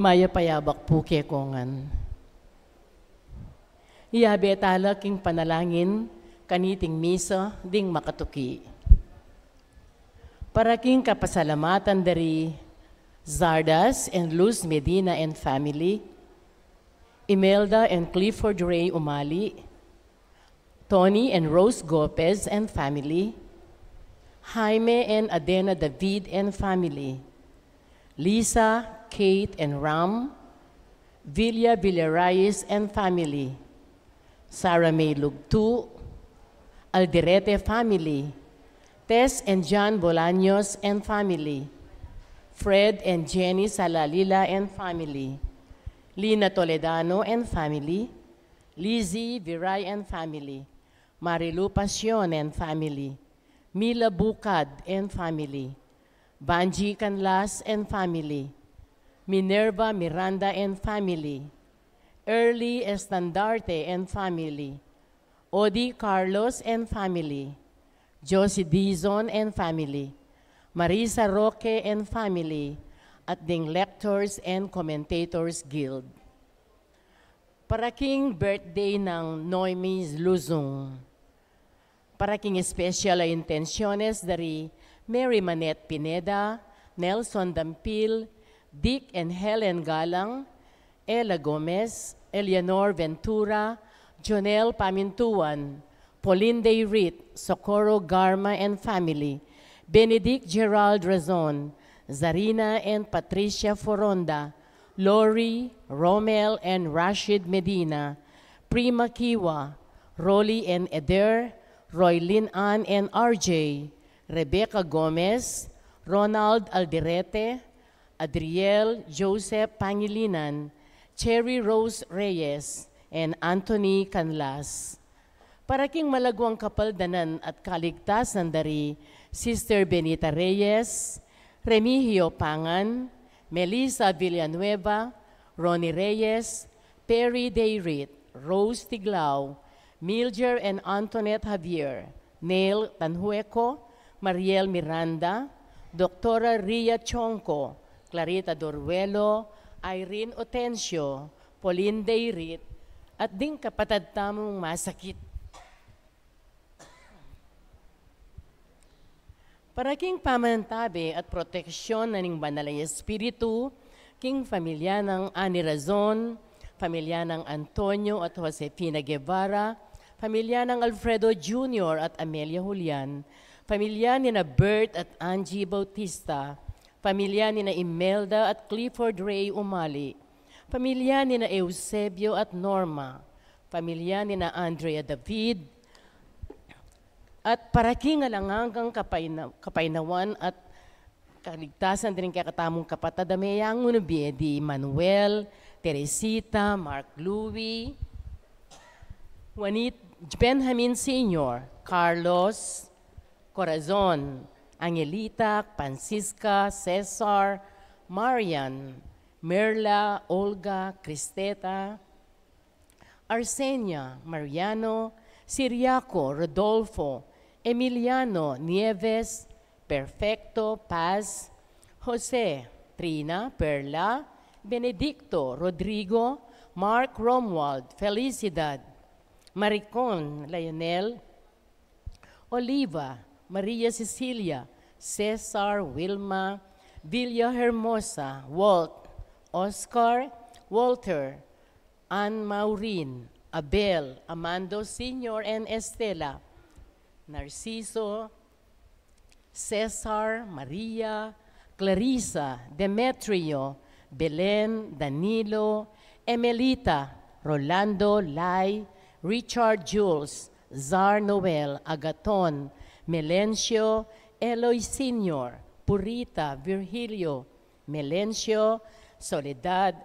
Maya payabak po kekongan. Iyabe tala king panalangin, kaniting misa, ding makatuki. Para king kapasalamatan dari Zardas and Luz Medina and family, Imelda and Clifford Ray Umali, Tony and Rose Gopez and family, Jaime and Adena David and family, Lisa, Kate and Ram, Villa Villarayes and family, Sarah May Lugtu, Alderete family, Tess and John Bolaños and family, Fred and Jenny Salalila and family, Lina Toledano and family, Lizzie Viray and family, Marilu Pasion and family, Mila Bukad and family, Banji Canlas and family, Minerva Miranda and family, Early Estandarte and family, Odi Carlos and family, Josie Dizon and family, Marisa Roque and family, at ding Lectors and Commentators Guild. Paraking birthday ng Noemi Luzong. Paraking special intenciones dari Mary Manette Pineda, Nelson Dampil, Dick and Helen Galang, Ella Gomez, Eleanor Ventura, Jonel Pamintuan, Pauline Dayrit, Socorro Garma and family, Benedict Gerald Razon, Zarina and Patricia Foronda, Lori, Romel and Rashid Medina, Prima Kiwa, Rolly and Eder, Roylin Ann and RJ, Rebecca Gomez, Ronald Alderete, Adriel Joseph Pangilinan, Cherry Rose Reyes, and Anthony Canlas. Paraking malagwang kapaldanan at kaligtasan dari Sister Benita Reyes, Remigio Pangan, Melissa Villanueva, Ronnie Reyes, Perry Dayrit, Rose Tiglao, Milger and Antoinette Javier, Neil Tanhueco, Mariel Miranda, Dr. Ria Chonco, Clarita Doruelo, Irene Otencio, Pauline Dayrit, at ding kapatid tamong masakit. Para king pamantabi at proteksyon na ning banalay espiritu, king pamilya ng Ani Razon, pamilya ng Antonio at Josefina Guevara, pamilya ng Alfredo Jr. at Amelia Julian, pamilya ni na Bert at Angie Bautista, pamilya ni na Imelda at Clifford Ray Umali, pamilya ni na Eusebio at Norma, pamilya ni na Andrea David, at paraking alangangang kapainawan at kaligtasan din kaya katamong kapatadameyang unubi di Manuel, Teresita, Mark Louie, Juanit Benjamin Sr., Carlos, Corazon, Angelita, Francisca, Cesar, Marian, Merla, Olga, Cristeta, Arsenia, Mariano, Siriaco, Rodolfo, Emiliano, Nieves, Perfecto, Paz, Jose, Trina, Perla, Benedicto, Rodrigo, Mark Romuald, Felicidad, Maricon, Lionel, Oliva, Maria Cecilia, Cesar, Wilma, Villa Hermosa, Walt, Oscar, Walter, Ann Maureen, Abel, Amando Sr. and Estela, Narciso, Cesar, Maria, Clarissa, Demetrio, Belen, Danilo, Emelita, Rolando, Lai, Richard Jules, Zar Noel, Agaton, Melencio, Eloy Sr., Purita, Virgilio, Melencio, Soledad,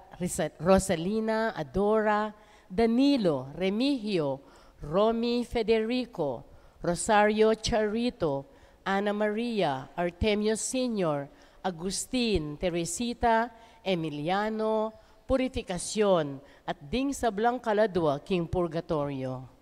Rosalina, Adora, Danilo, Remigio, Romy Federico, Rosario Charito, Ana Maria, Artemio Sr., Agustin, Teresita, Emiliano, Purificación, at ding sa Blancaladua, King Purgatorio.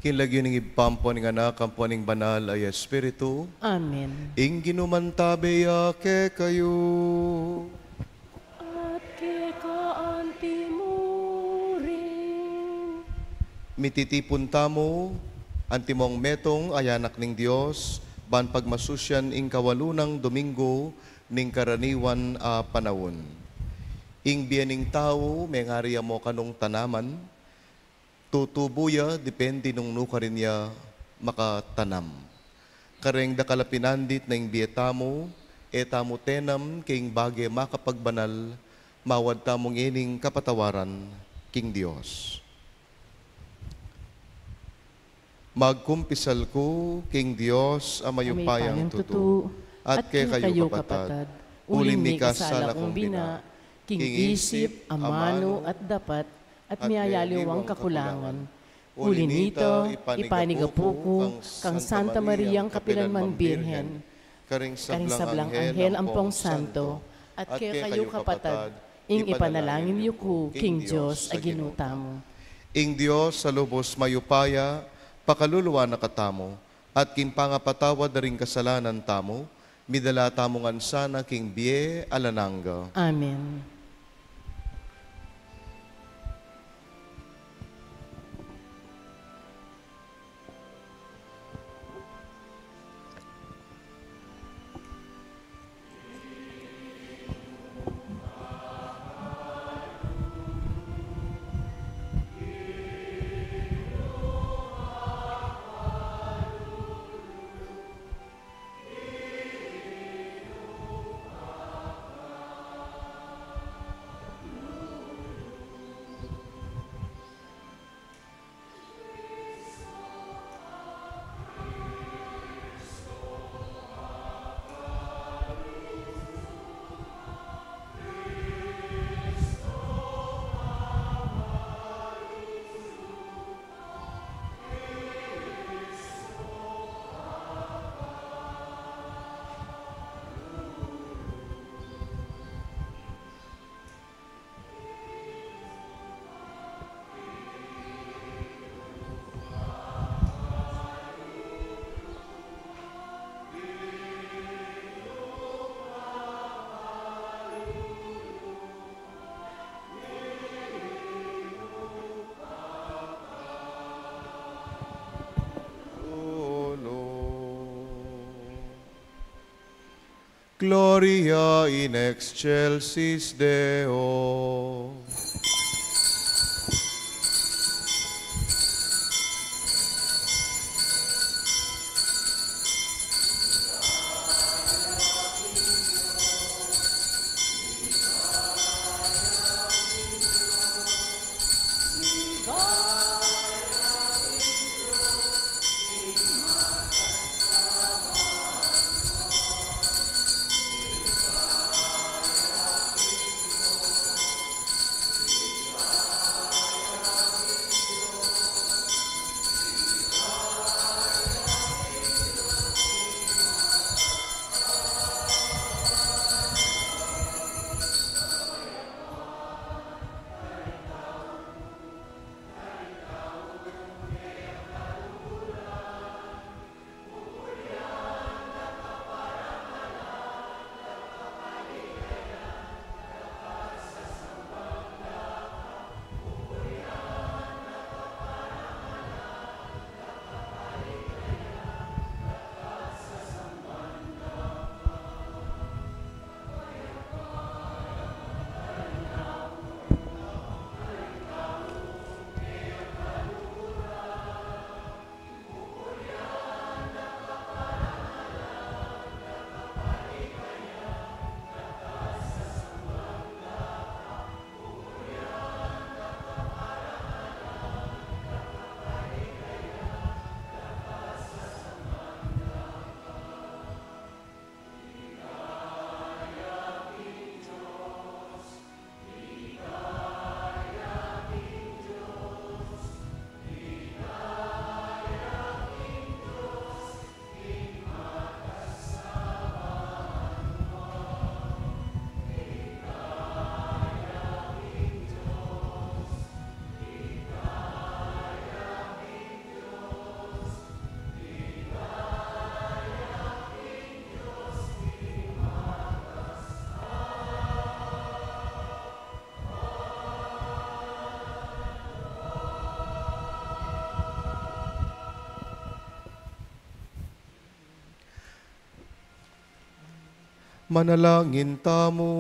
Kinlagyo ning ipampo ning anak, kampo ning banal ay Espiritu. Amen. Ing ginumantabe ke kayo. At kikaanti mo rin. Mititipon tamo, antimong metong ayanak ning Dios, ban pagmasusyan ing kawalunang Domingo ning karaniwan a panawon. Ing biyaning tao, may ngariya mo kanong tanaman, tutubuya, depende nung nukarin niya makatanam. Kareng dakalapinandit na ing biyetamo, etamo tenam, king bagay makapagbanal, mawad tamong ining kapatawaran, king Dios. Magkumpisal ko, king Dios, amayupayang tutu, at kay kayo kapatad, ulimi ka sa lakong bina, king isip, amano, at dapat, at miyayaliwang kakulangan. Uli nito, ipanigapuko, kang Santa Mariang Kapilanman Birhen, karing sablang anghel ampong santo, at kaya kayo kapatad, ing ipanalangin niyo ko, King Diyos, aginuta mo. Ing Diyos sa lubos mayupaya, pakaluluwa na katamo, at kinpangapatawad na rin kasalanan tamo, midala tamong ansana king biye alananga. Amen. Gloria in excelsis Deo. Manalangin tamo.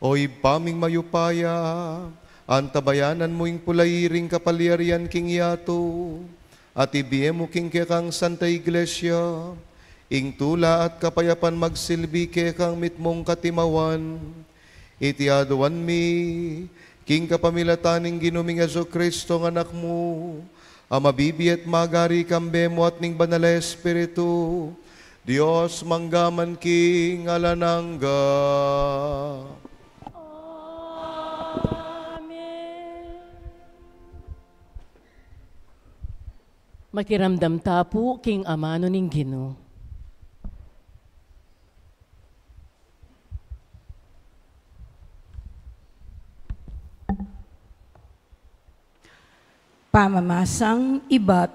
Oy paming mayupaya, antabayanan mo ing pulairing kapalyarian king yato, at ibiyem mo king kekang Santa Iglesia, ing tula at kapayapan magsilbi kekang mitmong katimawan, itiaduan mi, king kapamilataning ginuming Aso Kristo ng anak mo, amabibi at magari kambemo at ning banal na Espiritu, Dios manggaman king alanangga. Amen. Makiramdam tapo king amano ning Ginoo. Pamamasang ibat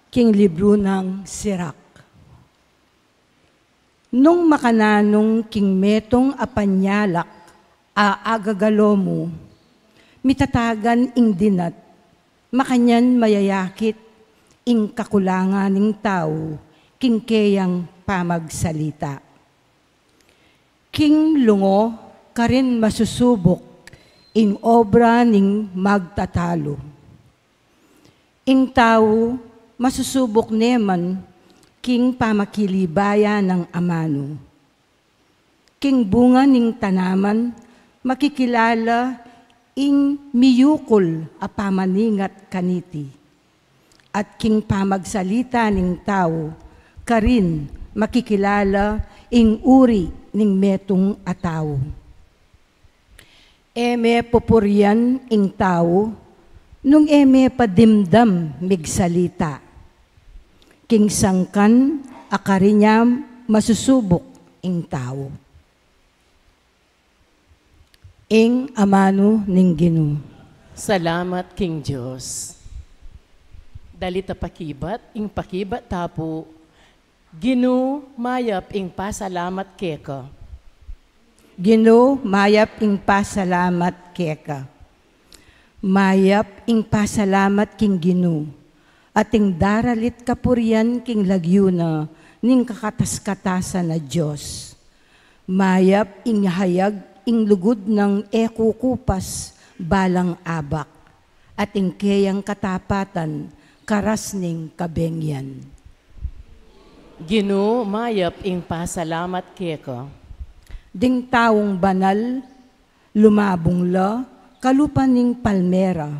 king libro ng Sirak. Nung makananong king metong apanyalak aagagalomo, mitatagan ing dinat, makanyan mayayakit ing kakulangan ning tao, king keyang pamagsalita. King lungo karin masusubok ing obra ning magtatalo. Ing tao masusubok neman king pamakilibaya ng amano. King bunga ning tanaman, makikilala ing miyukol a pamaningat kaniti. At king pamagsalita ning tao, karin makikilala ing uri ning metong ataw. Eme popuryan ing tao, nung eme padimdam migsalita. King sangkan akarinyam masusubok ing tao. Ing amano ning Ginoo. Salamat king Diyos. Dalita pakibat, ing pakibat tapo, Ginoo mayap ing pasalamat keka. Ginoo mayap ing pasalamat keka. Mayap ing pasalamat king Ginoo. Ating daralit kapurian king lagyuna ning kakatas-katasan na Diyos. Mayap ing hayag ing lugod ng ekukupas balang abak at ing keyang katapatan karas ning kabengyan. Ginoo mayap ing pasalamat keka. Ding taong banal, lumabong la, kalupan ning palmera.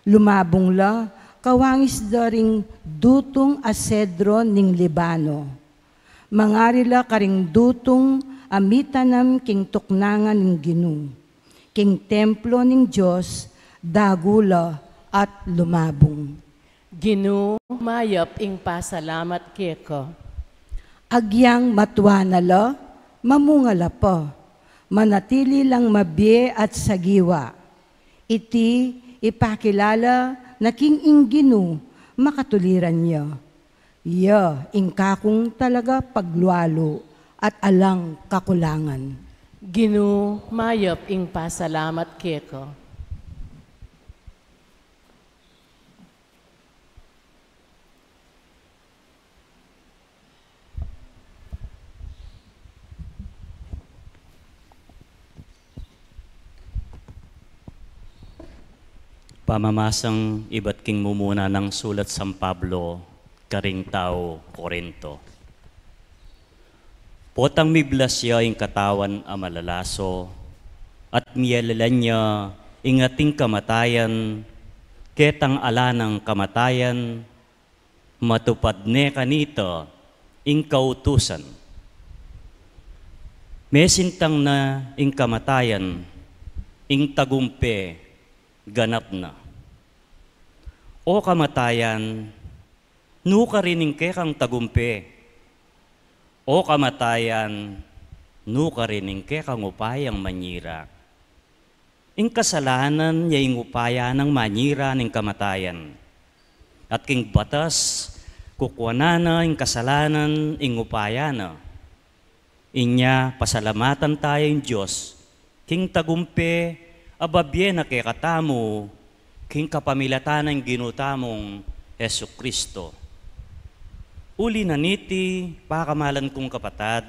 Lumabong la, kawangis daring dutong asedro ning Libano. Mangarila karing dutong amitanam king tuknangan ning Ginoo. King templo ning Diyos, dagula at lumabong. Ginoo mayap ing pasalamat keka. Agyang matwanala, mamungala pa. Manatili lang mabye at sagiwa. Iti ipakilala na king Ginoo makatuliran niya. Ya, ingkakong talaga paglualo at alang kakulangan. Ginoo mayap ing pasalamat keka. Pamamasang iba't king mumuna ng sulat San Pablo, karing tao Korinto. Potang miblas siya ing katawan a malalaso, at miyalalan niya ing ating kamatayan, ketang ala ng kamatayan, matupad ne kanita ing kautusan. Mesintang na ing kamatayan, ing tagumpe, ganap na. O kamatayan, nuka rining kekang tagumpe. O kamatayan, nuka rining kekang upayang manyira. Ing kasalanan niya ing upaya ng manyira ning kamatayan. At king batas, kukwanana ing kasalanan ing upaya na. Inya pasalamatan tayo ing Diyos, king tagumpe, ababye na kay katamo, king kapamilatan ng ginutamong Jesu Kristo. Uli na niti, pakamalan kong kapatad,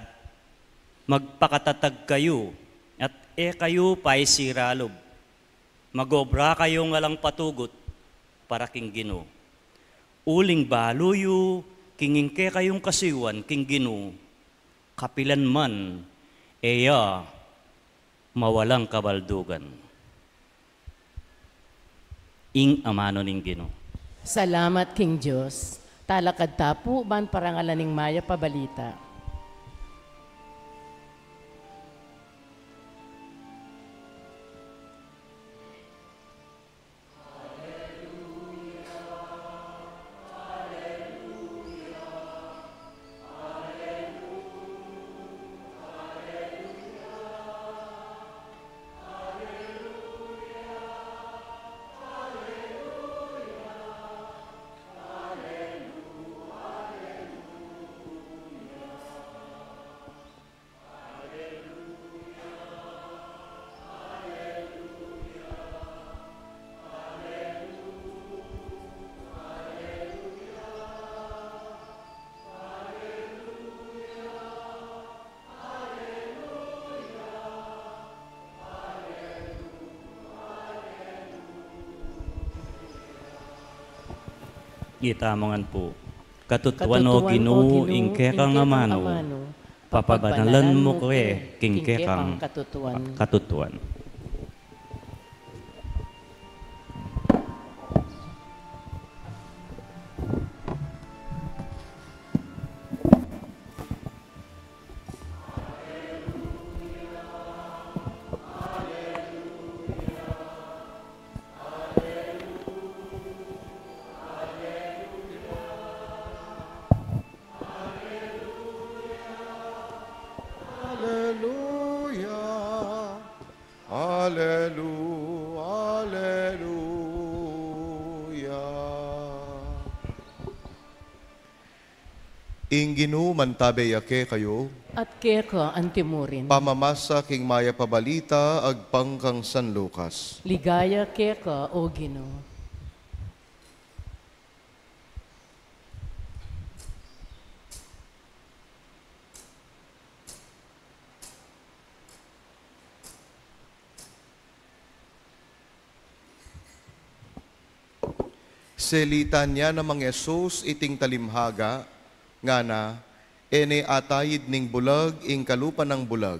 magpakatatag kayo, at kayo pa'y siralob. Magobra kayo ngalang patugot, para king Ginoo. Uling baluyo, kingingke kayong kasiwan, king Ginoo. Kapilan man, mawalang kabaldugan. Ing amano ning Ginoo. Salamat, King Diyos. Talakad tapu, ban parangalaning maya pabalita. Itamongan po. Katutuan o Ginoo, ingke kang amano, papabanalan mo ko kingke kang katutuan. Ing Ginoo mantabe yake kayo, At keka antimurin. pamamasa king maya pabalita agpang kang San Lucas. Ligaya keka, O Ginoo. Selitan niya namang Yesus iting talimhaga, nga na, ene atayid ning bulag ing kalupa ng bulag.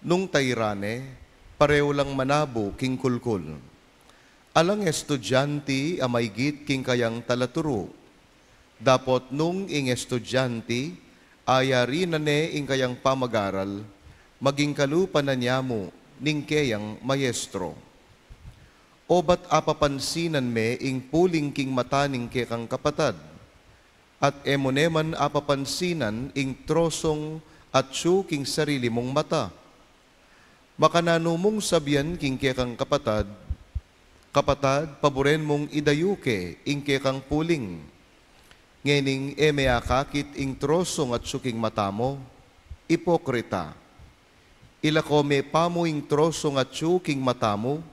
Nung tayrane, pareho lang manabo king kulkul. Alang estudyante amaygit king kayang talaturo. Dapot nung ing estudyante, ayari na ne ing kayang pamagaral, maging kalupa na niya mo ning kayang mayestro. O ba't apapansinan me ing puling king mataning ke kang kapatad? At emoneman apapansinan ing trosong at siyo king sarili mong mata. Makanano mong sabihan king ke kang kapatad, kapatad, paboren mong idayuke ing ke kang puling. Ngening meakakit ing trosong at siyo king mata mo, ipokrita. Ilako me pamo ing trosong at siyo king mata mo,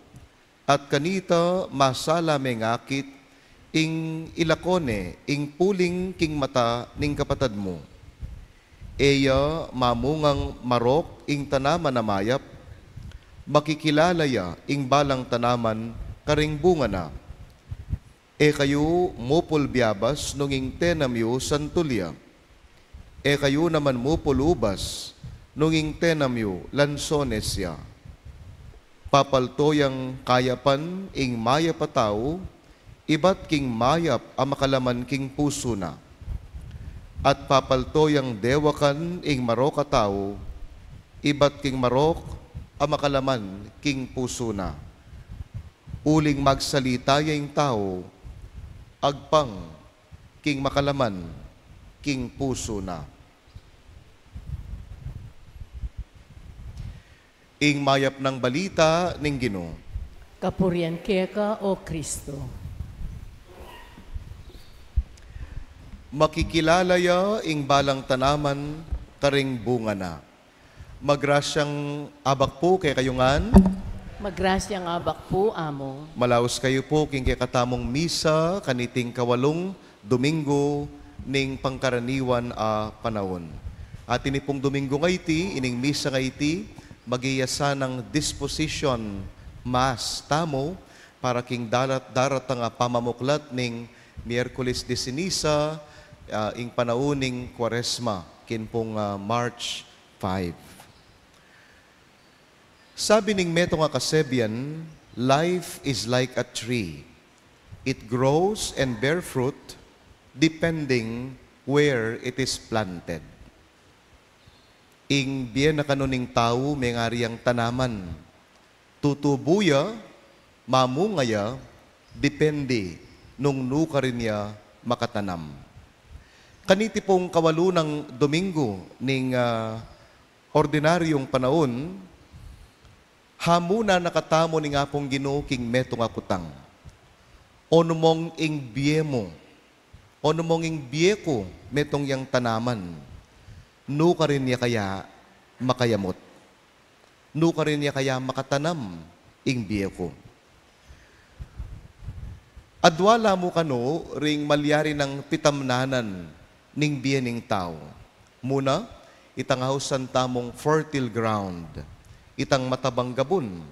at kanita masala me ngakit ing ilakone, ing puling king mata ning kapatad mo. Eya mamungang marok ing tanaman na mayap, makikilalaya ing balang tanaman karing bunga na. Kayo mupul biyabas nung ing tenamyo santulya. Kayo naman mupul ubas nung ing tenamyo lansonesya. Papaltoyang kayapan ing maya patao, iba't king mayap ang makalaman king puso na. At papaltoyang dewakan ing marok atao, iba't king marok ang makalaman king puso na. Uling magsalita yung tao, agpang king makalaman king puso na. Ing mayap ng balita ning Ginoo. Kapurian keka, O Kristo. Makikilalaya ing balang tanaman karing bunga na. Magrasyang abak po kay kayungan. Magrasyang abak po, Amo. Malaos kayo po king katamong misa kaniting kawalong Domingo ning pangkaraniwan a panahon. At inipong Domingo ngayti, ining misa ngayti, magiyasa ng disposition mass tamo para king daratang pamamuklat ning Miyerkules de Ceniza, ing panauning Kwaresma, kinpong March 5. Sabi ning Meto nga Kasebian, life is like a tree. It grows and bear fruit depending where it is planted. Ing biyen na kanuning tao, may ngariang tanaman. Tutubuya, mamungaya, depende nung nuka rin niya makatanam. Kaniti pong kawalo ng Domingo ning ordinaryong panahon, hamuna nakatamo ni nga pong Ginoo king Meto nga Kutang. Ono mong ing biye mo, ono mong ing biye ko, metong yang tanaman, nuka rin niya kaya makayamot. Nuka rin niya kaya makatanam ing biye ko. Adwala mo kano ring malyari ng pitamnanan ning biye ning tao. Muna, itang hausan tamong fertile ground. Itang matabang gabon.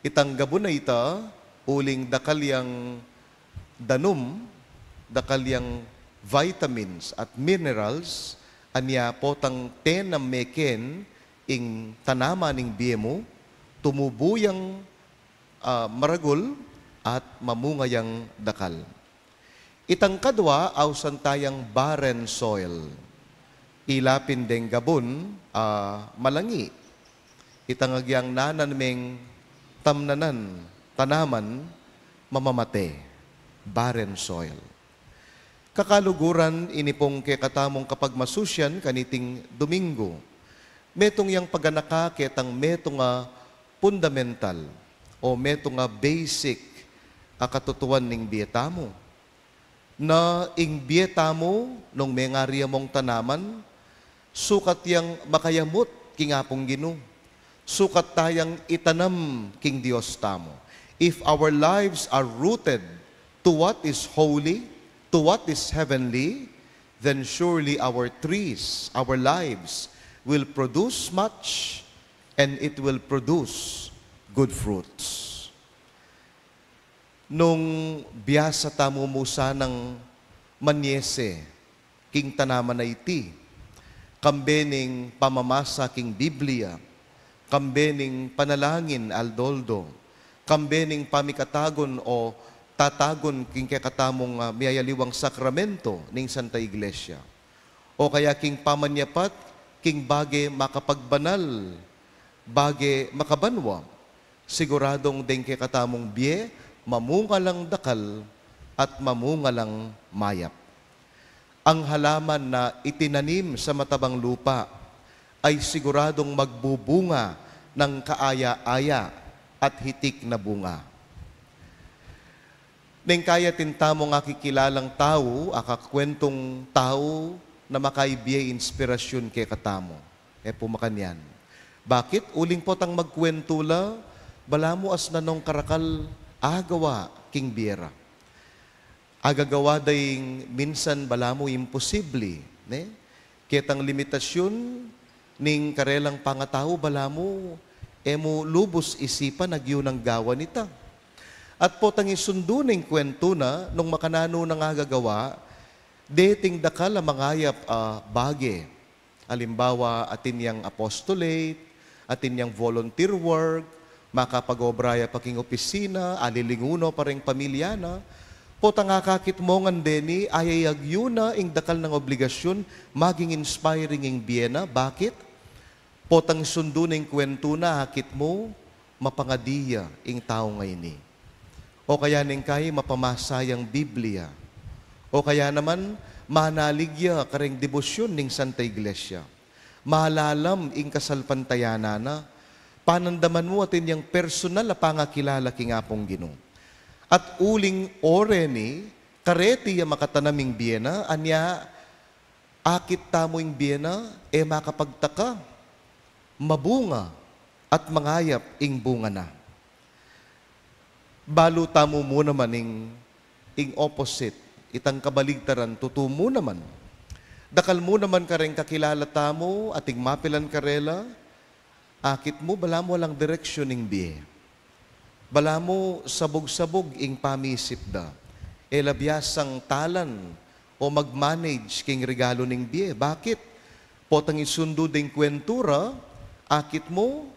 Itang gabon na ita, uling dakalyang danum, dakalyang vitamins at minerals, anya potang tenam meken ing tanama ning biye mo, tumubuyang maragol at mamungayang dakal. Itang kadwa, awsan tayang barren soil. Ilapin deng gabon, malangi. Itang agyang nananmeng tamnanan, tanaman, mamamate. Barren soil. Kakaluguran, inipong katamong kapag masusyan, kaniting Domingo. Metong yang paganaka, ketang metong fundamental, o metong basic, akatutuan ning biyetamo. Na ing biyetamo, nung may ngariya mong tanaman, sukat yang makayamot king apong Ginoo. Sukat tayang itanam king Dios tamo. If our lives are rooted to what is holy, to what is heavenly, then surely our trees, our lives, will produce much and it will produce good fruits. Nung biyasa tamo musa ng manyese, king tanaman na iti, kambening pamamasa king Biblia, kambening panalangin aldoldo, kambening pamikatagon o tatagon king kakatamong miyayaliwang sakramento ning Santa Iglesia. O kaya king pamanyapat, king bage makapagbanal, bage makabanwa, siguradong deng kakatamong biye, mamungalang dakal at mamungalang mayap. Ang halaman na itinanim sa matabang lupa ay siguradong magbubunga ng kaaya-aya at hitik na bunga. Neng kaya tintamo nga kikilalang tao, akakwentong tao na makaibiyay inspirasyon kay katamo. Pumakanyan. Bakit? Uling po tang magkwentula, bala mo as nanong karakal agawa king biyera. Agagawa daying minsan bala mo imposible. Ne? Ketang limitasyon ning karelang pangatao bala mo, mo lubos isipan nagyo ng gawa nita. At po tang isundo ning kwento na nung makanano ng agagawa, dating dakal ang mangayap bage. Alimbawa, atin yang apostolate, atin yang volunteer work, makapag-obraya paking opisina, alilinguno pareng pamilya na, po tangakakit mo ngan deni, ayayag yun na ing dakal ng obligasyon, maging inspiring ing biyena. Bakit? Po tang sundo ning kwento na, hakit mo, mapangadiya ing tao ngayon ni. O kaya ning kay mapamasayang Biblia. O kaya naman, manaligya kareng debosyon ning Santa Iglesia. Malalam ing kasalpantayana na, panandaman mo atin yung personal na pangakilala king apong Ginoo. At uling ore ni, kareti yung makatanaming biyena, anya, akit tamo yung biyena, makapagtaka, mabunga, at mangayap ing bunga na. Balo tamo mo naman ing opposite, itang kabaligtaran, tutumo naman. Dakal mo naman ka rin kakilala tamo, ating mapilan karela, akit mo, bala mo lang direksyon ng biye. Bala mo sabog-sabog ing pamisip da. Labyasang talan o mag-manage king regalo ng biye. Bakit? Potang isundo ding kwentura, akit mo,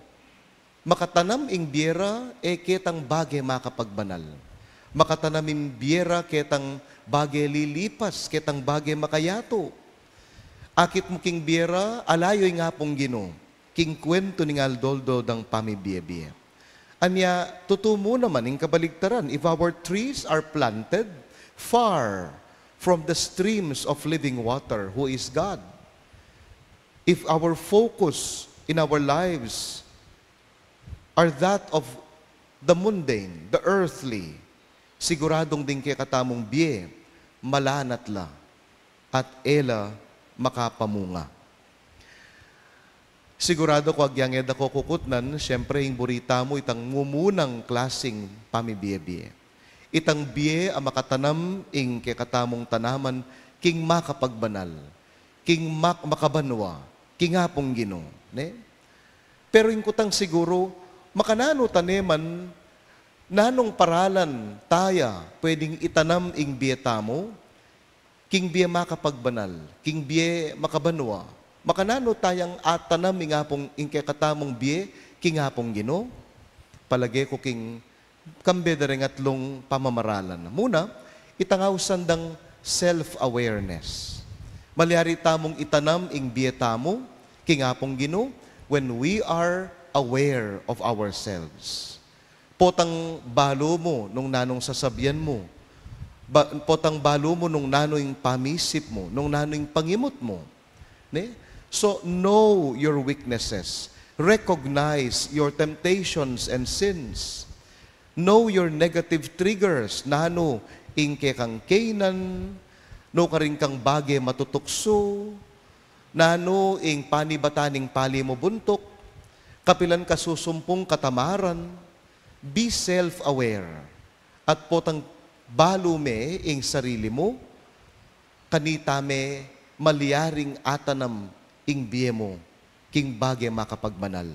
makatanam ing biyera, ketang bagay makapagbanal. Makatanam ing biyera, ketang bagay lilipas, ketang bagay makayato. Akit mo king biyera, alayoy nga pong Ginoo, king kwento ning aldoldo dang pamibiye-biye. Anya, tutumo naman ing kabaligtaran, if our trees are planted far from the streams of living water, who is God. If our focus in our lives are that of the mundane, the earthly, siguradong din kaya katamong biye, malanat la, at ela makapamunga. Sigurado ko agyang ako kukutnan, siyempre yung burita mo itang mumunang klasing pamibiye-biye. Itang biye ang makatanam ing kaya katamong tanaman, king makapagbanal, king makabanwa, king apong Ginoo. Ne? Pero yung kutang siguro, makanano taneman, nanong paralan taya pwedeng itanam ing biyeta mo, king biye makapagbanal, king biye makabanwa, makanano tayang atanam ing apong ing katamong biye, king apong Ginoo. Palagi ko king kambeda ring atlong pamamaralan. Muna, itangaw sandang self-awareness. Malyari tamong itanam ing biyeta mo, king apong Ginoo, when we are aware of ourselves. Potang balo mo nung nanong sasabyan mo. Potang balo mo nung nanoing pamisip mo, nung nanoing pangimot mo. Ne? So, know your weaknesses. Recognize your temptations and sins. Know your negative triggers. Nano, ingke kang kainan, no ka rin kang bagay matutukso, nano, ing panibataning pali mo buntok, kapilan ka susumpong katamaran, be self-aware. At potang balume ing sarili mo, kanita me maliyaring atanam ing biye mo, king bagay makapagbanal.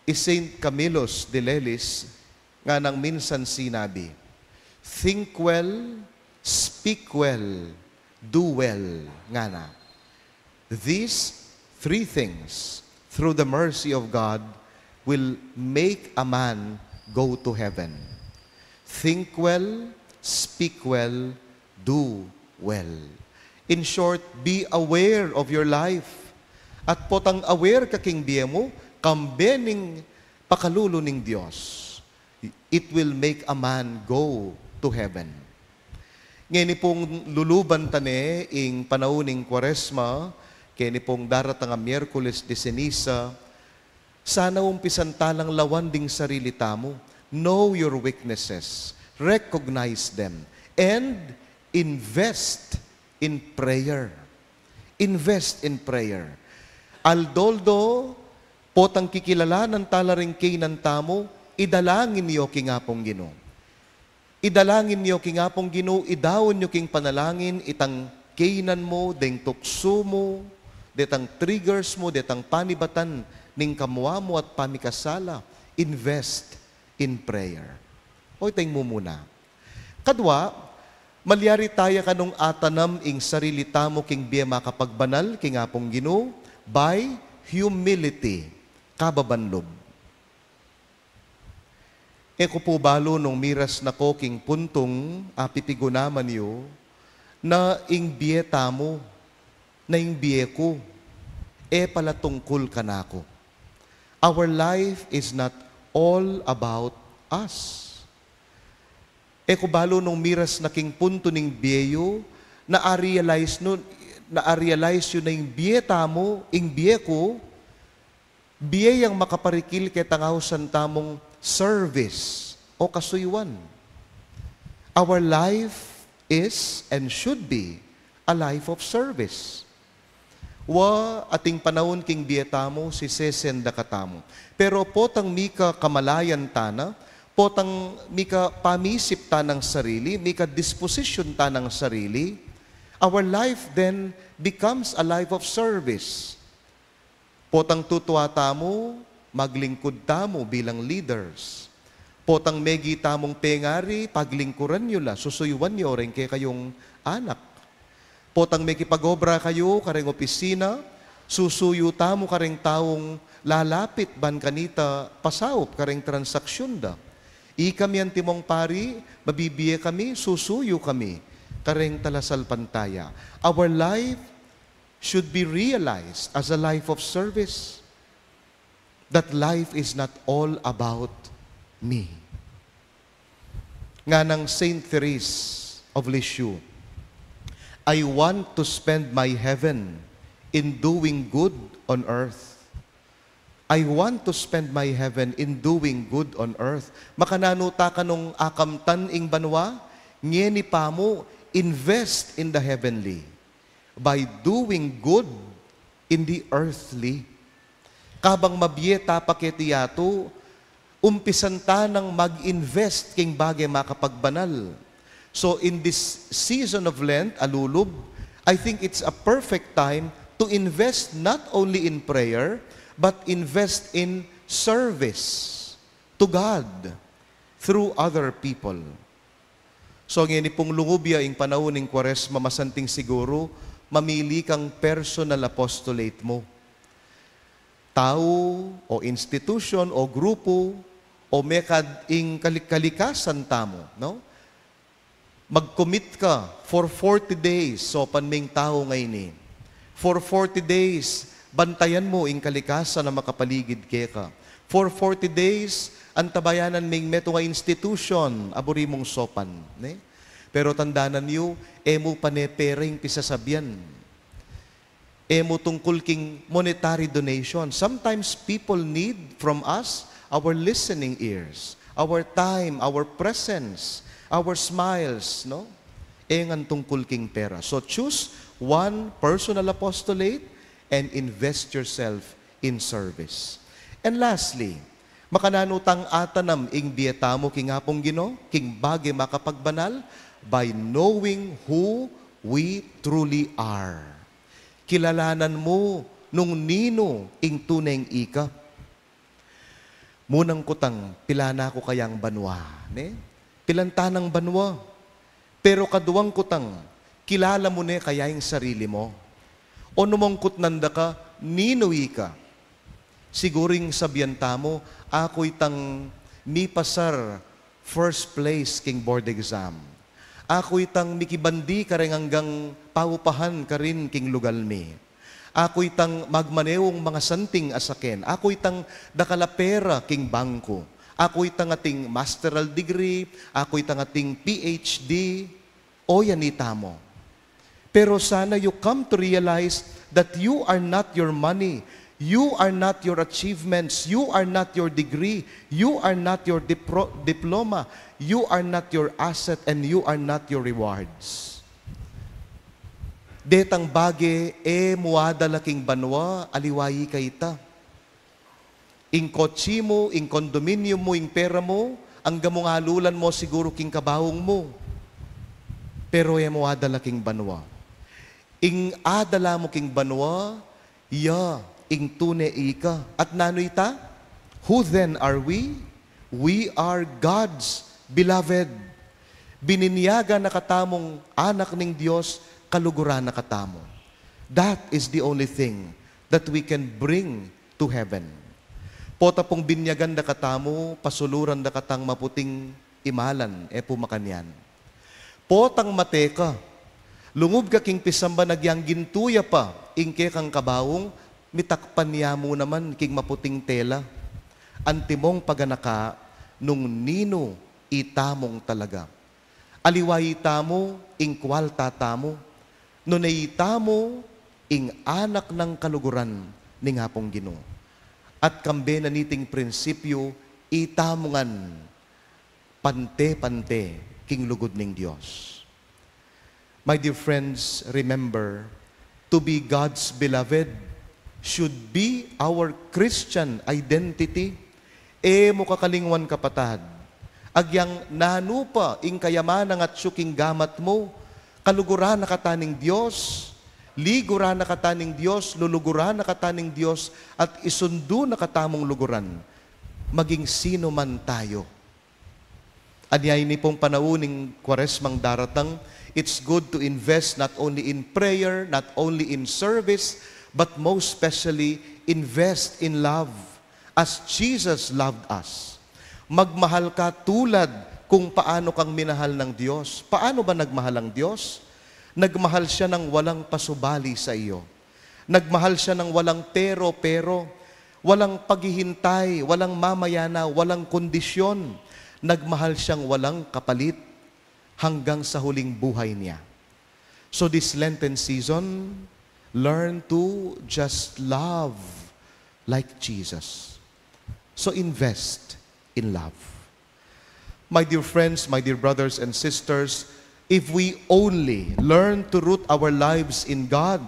Saint Camillus de Lelis, nga nang minsan sinabi, think well, speak well, do well, nga na. These three things, through the mercy of God, will make a man go to heaven. Think well, speak well, do well. In short, be aware of your life. At potang aware ka king biye mo, kambening pakalulo ning Diyos. It will make a man go to heaven. Ngayon pong luluban tane ing panauning Kwaresma, kaya pong daratang Miyerkules de Ceniza, sana umpisan talang lawan ding sarili tamo. Know your weaknesses, recognize them, and invest in prayer. Invest in prayer. Aldoldo, potang kikilalanan talaring kainan tamo, idalangin niyo king apong Ginoo. Idalangin niyo king apong Ginoo, idawon niyo king panalangin, itang kainan mo, deng tukso mo, detang triggers mo, detang panibatan, ning kamwa mo at pamikasala. Invest in prayer. O itang mo muna. Kadwa, malyari tayo kanong atanam ing sarili tamo king biye makapagbanal, king apong Ginoo, by humility, kababanlob. Eko po balo nung miras na ko king puntong pipigunaman niyo na ing biye tamo, na ing biye ko, pala tungkol ka na ako. Our life is not all about us. Eko balo nung miras na king punto ning biyeyo, na-realize yun na ing biye tamo, ing biye ko, biye yang makaparikil kay tangawsan tamong service o kasuywan. Our life is and should be a life of service. Wa ating panahon king bieta mo si sesenda katamo. Pero potang mika kamalayan tana, potang mika pamisip ta ng sarili, mika disposition ta ng sarili, our life then becomes a life of service. Potang tutuwa tamo, maglingkod tamo bilang leaders. Potang megi tamong pengari, paglingkuran nyo la, susuyuan nyo rin kay kayong anak. Potang megi pagobra kayo, kareng opisina, susuyo tamo kareng taong lalapit ban kanita pasawop kareng transaksyon da. Ikam yan timong pari, mabibiye kami, susuyo kami, kareng talasal pantaya. Our life should be realized as a life of service. That life is not all about me. Nga ng Saint Therese of Lisieux, I want to spend my heaven in doing good on earth. I want to spend my heaven in doing good on earth. Makananuta ka nung akamtan ing banwa, ngeni pa mo, invest in the heavenly by doing good in the earthly. Kabang mabiyeta paketiyato, umpisan ta ng mag-invest king bagay makapagbanal. So in this season of Lent, alulub, I think it's a perfect time to invest not only in prayer, but invest in service to God through other people. So ngayon pong lungubya ing panahon ng Kwaresma, masanting siguro, mamili kang personal apostolate mo. Tao, o institution, o grupo, o mekad ing kalikasan tamo, no? Mag-commit ka for 40 days, so panming tao ngayon. For 40 days, bantayan mo ing kalikasan na makapaligid ka. For 40 days, antabayanan ming meto nga institution, aburi mong sopan. Ne? Pero tandanan niyo, emo panepering pisasabyan. Emo tungkol king monetary donation. Sometimes people need from us our listening ears, our time, our presence, our smiles, no? Engan tungkol king pera. So choose one personal apostolate and invest yourself in service. And lastly, makananutang atanam ing dietamo king hapong Gino, king bagay makapagbanal, by knowing who we truly are. Kilalanan mo nung nino ing tuneng ika. Munang kutang, pilana ko kayang banwa. Ne? Pilantanang banwa. Pero kaduwang kutang, kilala mo ne kaya yung sarili mo. O numangkot nanda ka, ninuwi ka. Siguring sabihan tamo, ako'y tang mipasar first place king board exam. Ako'y tang mikibandi ka rin hanggang paupahan ka rin king lugalmi. Ako'y tang magmanewong mga santing asaken. Ako'y tang dakalapera king bangko. Ako'y tang ating masteral degree. Ako'y tang ating PhD. O yanita mo. Pero sana you come to realize that you are not your money. You are not your achievements. You are not your degree. You are not your diploma. You are not your asset and you are not your rewards. Detang bage muada laking banwa, aliwayi kaita. Ing kotsi mo, ing kondominium mo, ing pera mo, ang gamong halulan mo siguro king kabawong mo. Pero muada laking banwa. Ing adala mo king banwa, ing tune ika. At nanoy ta? Who then are we? We are God's beloved. Bininyaga na katamong anak ng Diyos, kaluguran na katamo. That is the only thing that we can bring to heaven. Pota pong binyagan na katamo, pasuluran na katang maputing imalan, pumakanyan. Potang mateka, lungub ka king pisamba nagyang gintuya pa, ingke kang kabawong, mitakpan niya mo naman king maputing tela. Antimong paganaka, nung nino itamong talaga. Aliway tamo, ing kwalta tamo, nunay tamo, ing anak ng kaluguran ning hapong Ginoo. At kambe na niting prinsipyo, itamongan, pante-pante, king lugod ning Diyos. My dear friends, remember, to be God's beloved should be our Christian identity. Mo kakalingwan kapatad, Agyang nanupa ing kayamanang at syuking gamat mo, kaluguran na kataning Diyos, liguran na kataning Diyos, luluguran na kataning Diyos, at isundo na katamong luguran, maging sino man tayo. Anyay ni pong panauning Kwaresmang daratang, it's good to invest not only in prayer, not only in service, but most especially invest in love as Jesus loved us. Magmahal ka tulad kung paano kang minahal ng Diyos. Paano ba nagmahal ang Diyos? Nagmahal siya ng walang pasubali sa iyo. Nagmahal siya ng walang pero, walang paghihintay, walang mamayana, walang kondisyon. Nagmahal siyang walang kapalit hanggang sa huling buhay niya. So this Lenten season, learn to just love like Jesus. So invest in love. My dear friends, my dear brothers and sisters, if we only learn to root our lives in God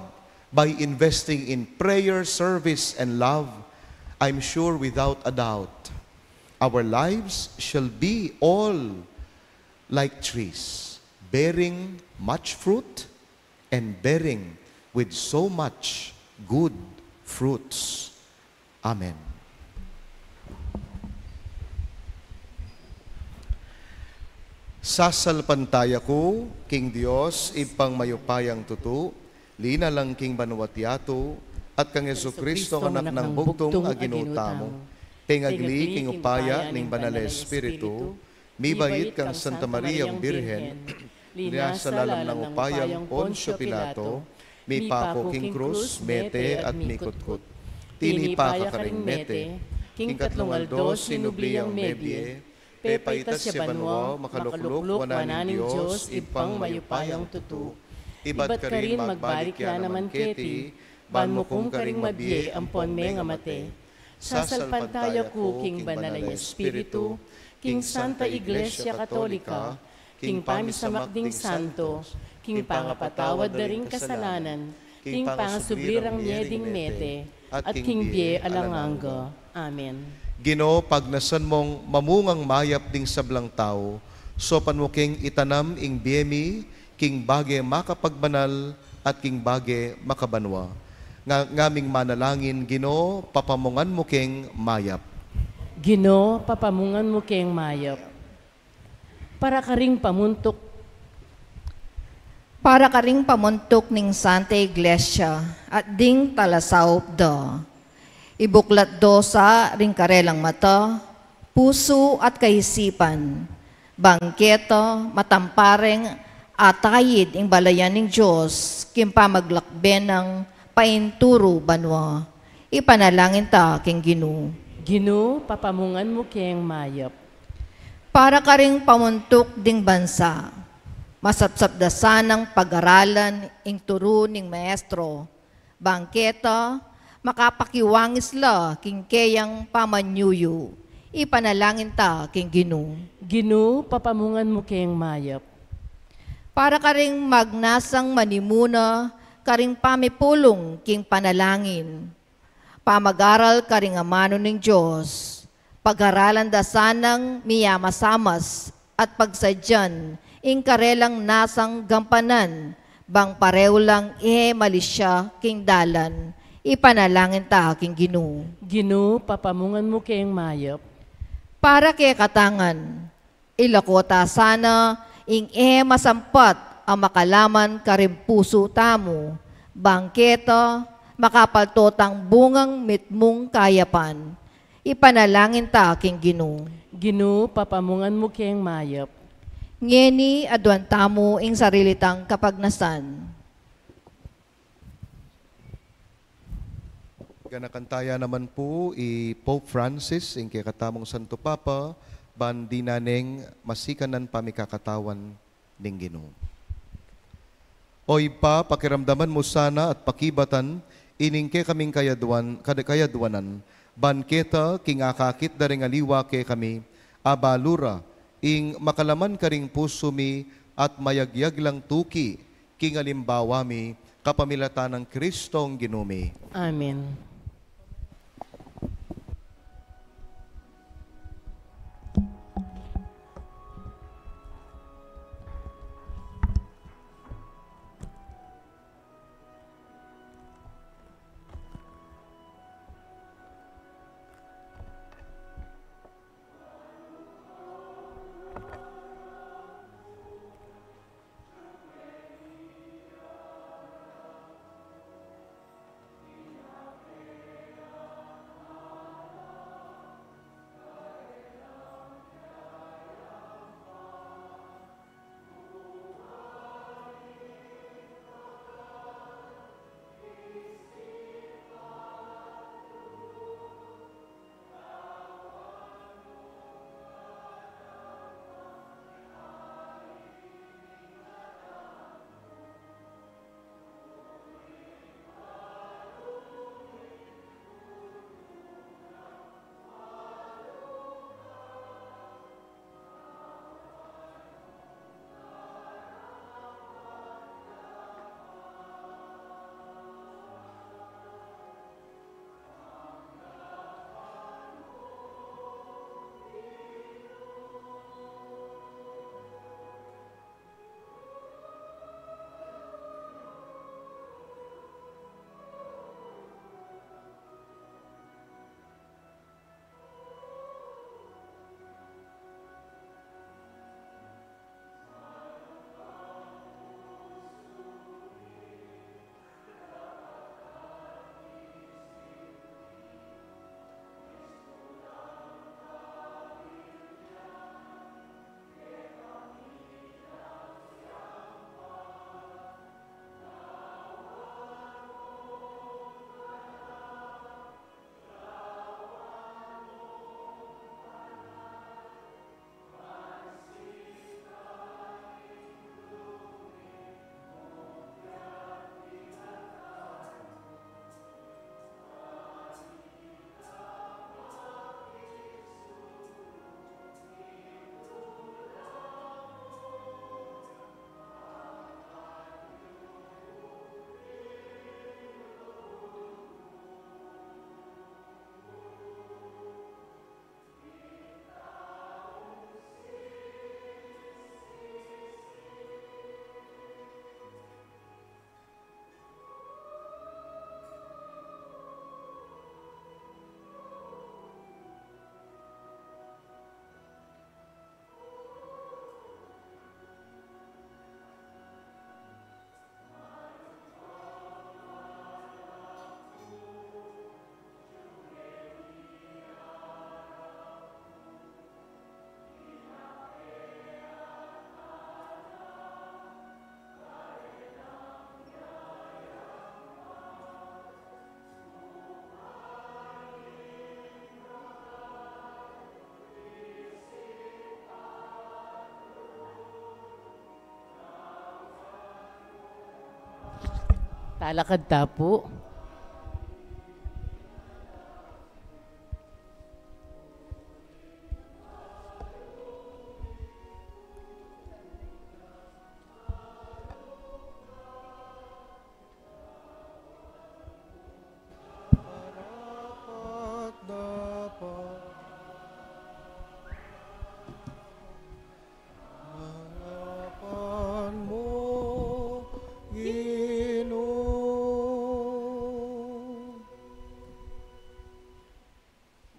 by investing in prayer, service, and love, I'm sure without a doubt, our lives shall be all like trees, bearing much fruit and bearing with so much good fruits. Amen. Sasalpantaya ko, King Dios, ipang mayupayang tutu, lina lang King Banuatiato, at kang Jesucristo anak ng bugtong aginutamo, pengagli King upaya ning Banal Espiritu, mibayit kang Santa Mariang Birhen, linasalalam ng upayang Poncio Pilato, mi pako King Cruz, mete at mikutkut. Tinipa ka karing mete, King Katlungaldos, sinubliyang mebye, pepaitas siya banwa, makalukluk, wananing Diyos, ipang mayupayang tutu. Ibat ka rin magbalik ya naman keti, ban mo kung karing mabye, ampon me nga mate. Sasalpantaya ko, King Banalay Espiritu, King Santa Iglesia Katolika, King Pamisamakding Santo, King Pangapatawad na ring kasalanan, King Pangasubirang Nyeding Mete, at King Bie Alanganga. Amen. Ginoo, pagnasan mong mamungang mayap ding sablang tao, sopan mo king itanam ing biyemi, king bage makapagbanal, at king bage makabanwa. Ngaming manalangin, Ginoo, papamungan mo king mayap. Ginoo, papamungan mo king mayap. Para karing pamuntok ning Santa Iglesia at ding talasawp do. Ibuklat do sa ring karelang mata, puso at kaisipan, bangketo, matampareng atayid ing balayan ng Diyos, kimpa maglakben ng painturo banwa. Ipanalangin ta king Ginoo. Ginoo, papamungan mo king mayap. Para karing pamuntok ding bansa, masapsapdasan ng pag-aralan ing turo ning maestro, bangketo, makapakiwangis la king keyang pamanyuyo. Ipanalangin ta king Ginoo. Ginoo, papamungan mo king mayap. Para karing magnasang manimuna, karing pamipulong king panalangin. Pamag-aral karing amano ng Diyos. Pag-aralan dasanang miyamasamas at pagsadyan ing karelang nasang gampanan, bang pareho lang malisya king dalan. Ipanalangin ta king Ginoo. Ginoo, papamungan mo king mayap. Para kay katangan, ilakota sana ing masampat ang makalaman karing puso tamo, bangketo, makapaltotang bungang mitmong kayapan. Ipanalangin ta king Ginoo. Ginoo, papamungan mo king mayap. Ngeni adwan tamo ing sarilitang kapagnasan. Ganakantaya naman po Pope Francis, ing kay katamong Santo Papa, bandi naneng masikanan pamikakatawan ning Ginoo. Oy pa, pakiramdaman mo sana at pakibatan, ining kay kaming kayadwanan, banketa king akakit daring aliwa kay kami, abalura, ing makalaman karing puso mi at mayagyag lang tuki, king alimbawa mi, kapamilatan ng Kristong Ginumi. Amen. Talakad ta po.